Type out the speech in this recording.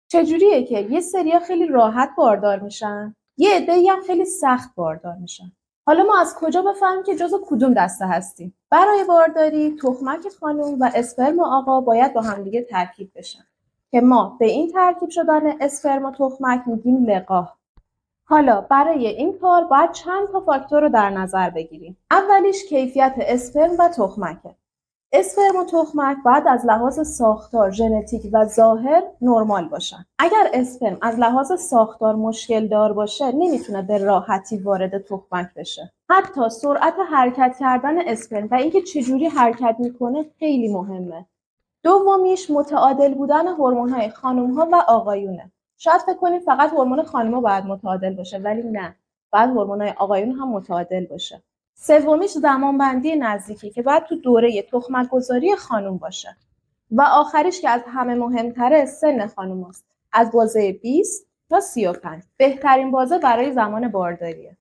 چجوریه که یه سریا خیلی راحت باردار میشن، یه عده‌ای هم خیلی سخت باردار میشن؟ حالا ما از کجا بفهمیم که جزو کدوم دسته هستیم؟ برای بارداری تخمک خانم و اسپرم آقا باید با همدیگه ترکیب بشن که ما به این ترکیب شدن اسپرم و تخمک میگیم لقاح. حالا برای این کار باید چند تا فاکتور رو در نظر بگیریم. اولیش کیفیت اسپرم و تخمکه. اسپرم و تخمک باید از لحاظ ساختار، ژنتیک و ظاهر نرمال باشن. اگر اسپرم از لحاظ ساختار مشکل دار باشه، نمیتونه به راحتی وارد تخمک بشه. حتی سرعت حرکت کردن اسپرم و اینکه چجوری حرکت میکنه خیلی مهمه. دومیش متعادل بودن هورمون‌های خانم‌ها و آقایونه. شاید فکر کنید فقط هورمون خانم‌ها باید متعادل باشه، ولی نه. باید هورمون‌های آقایون هم متعادل باشه. سومیش زمانبندی نزدیکی که باید تو دوره تخمک‌گذاری خانم باشه. و آخریش که از همه مهمتره سن خانم هست. از بازه 20 تا 35. بهترین بازه برای زمان بارداریه.